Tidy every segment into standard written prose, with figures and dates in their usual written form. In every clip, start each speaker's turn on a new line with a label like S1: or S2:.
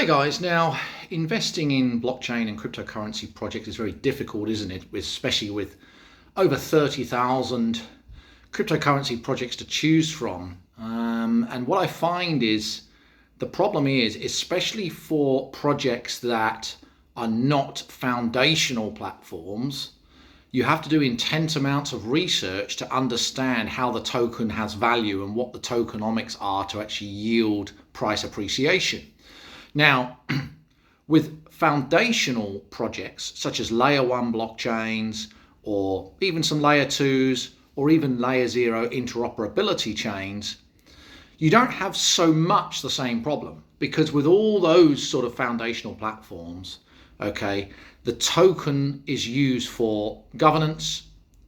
S1: Hey guys, now investing in blockchain and cryptocurrency projects is very difficult, isn't it? Especially with over 30,000 cryptocurrency projects to choose from. And what I find is the problem is, especially for projects that are not foundational platforms, you have to do intense amounts of research to understand how the token has value and what the tokenomics are to actually yield price appreciation. Now, with foundational projects such as layer 1 blockchains or even some layer 2s or even layer 0 interoperability chains, you don't have so much the same problem, because with all those sort of foundational platforms, okay, the token is used for governance,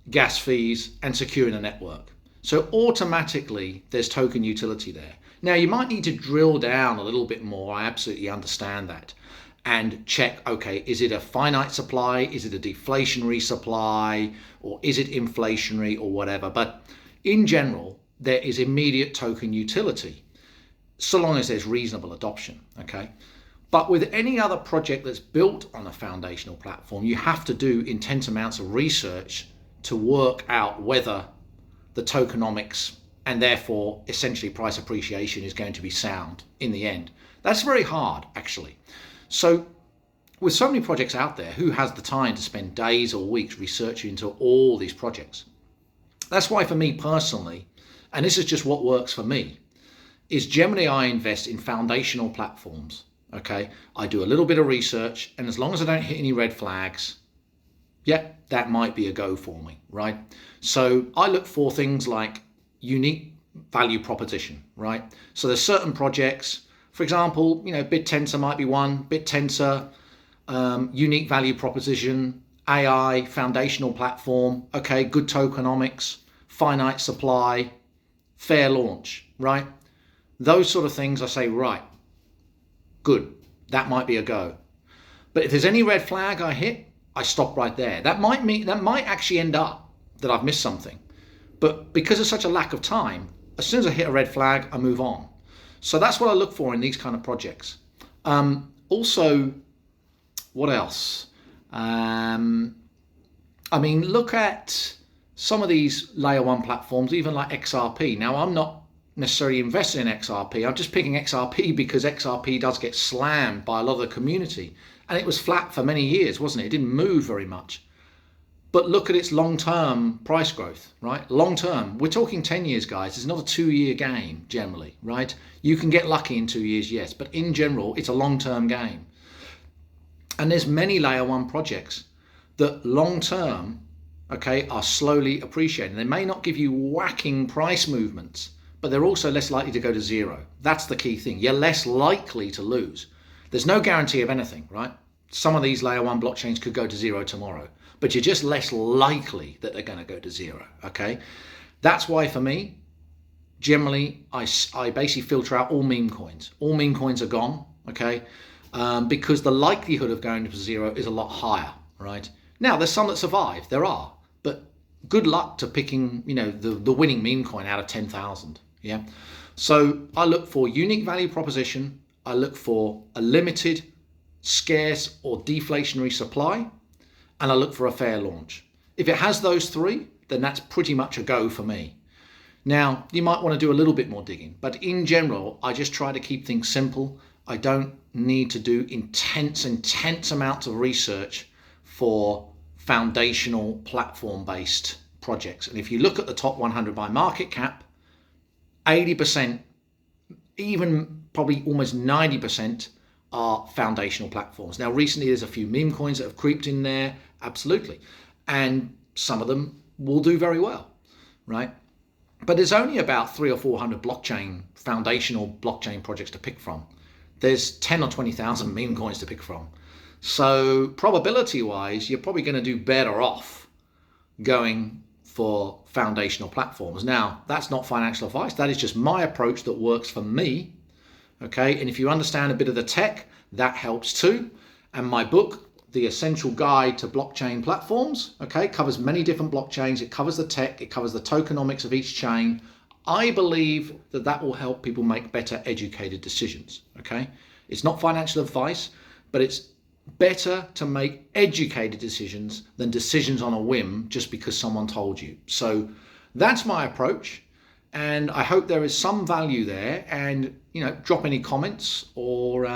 S1: gas fees, and securing the network. So automatically there's token utility there. Now you might need to drill down a little bit more, I absolutely understand that, and check, okay, is it a finite supply, is it a deflationary supply, or is it inflationary or whatever. But in general, there is immediate token utility, so long as there's reasonable adoption, okay? But with any other project that's built on a foundational platform, you have to do intense amounts of research to work out whether the tokenomics and therefore essentially price appreciation is going to be sound in the end. That's very hard, actually. So with so many projects out there, who has the time to spend days or weeks researching into all these projects? That's why for me personally, and this is just what works for me, is generally I invest in foundational platforms. Okay, I do a little bit of research, and as long as I don't hit any red flags, yeah, that might be a go for me, right? So I look for things like unique value proposition, right? So there's certain projects, for example, BitTensor might be one. BitTensor, unique value proposition, AI, foundational platform, okay, good tokenomics, finite supply, fair launch, right? Those sort of things I say, right, good, that might be a go. But if there's any red flag I hit, I stop right there. That might actually end up that I've missed something. But because of such a lack of time, as soon as I hit a red flag, I move on. So that's what I look for in these kind of projects. Also, what else? Look at some of these layer 1 platforms, even like XRP. Now, I'm not necessarily invested in XRP. I'm just picking XRP because XRP does get slammed by a lot of the community. And it was flat for many years, wasn't it? It didn't move very much. But look at its long-term price growth, right? Long-term, we're talking 10 years, guys. It's not a 2-year game generally, right? You can get lucky in 2 years, yes, but in general, it's a long-term game. And there's many layer 1 projects that long-term, okay, are slowly appreciating. They may not give you whacking price movements, but they're also less likely to go to zero. That's the key thing. You're less likely to lose. There's no guarantee of anything, right? Some of these layer 1 blockchains could go to zero tomorrow, but you're just less likely that they're going to go to zero, okay? That's why for me, generally, I basically filter out all meme coins. All meme coins are gone, okay? Because the likelihood of going to zero is a lot higher, right? Now, there's some that survive, there are, but good luck to picking, the winning meme coin out of 10,000, yeah? So I look for unique value proposition, I look for a limited, scarce or deflationary supply, and I look for a fair launch. If it has those three, then that's pretty much a go for me. Now, you might want to do a little bit more digging, but in general, I just try to keep things simple. I don't need to do intense amounts of research for foundational platform-based projects. And if you look at the top 100 by market cap, 80%, even probably almost 90% are foundational platforms. Now, recently there's a few meme coins that have creeped in there, absolutely. And some of them will do very well, right? But there's only about 300 or 400 foundational blockchain projects to pick from. There's 10 or 20,000 meme coins to pick from. So probability wise, you're probably going to do better off going for foundational platforms. Now, that's not financial advice. That is just my approach that works for me. Okay, and if you understand a bit of the tech, that helps too. And my book, The Essential Guide to Blockchain Platforms, okay, covers many different blockchains. It covers the tech, it covers the tokenomics of each chain. I believe that that will help people make better educated decisions, okay? It's not financial advice, but it's better to make educated decisions than decisions on a whim just because someone told you. So that's my approach, and I hope there is some value there. And drop any comments or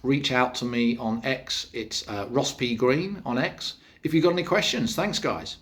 S1: reach out to me on X. It's Ross P Green on X if you've got any questions. Thanks, guys.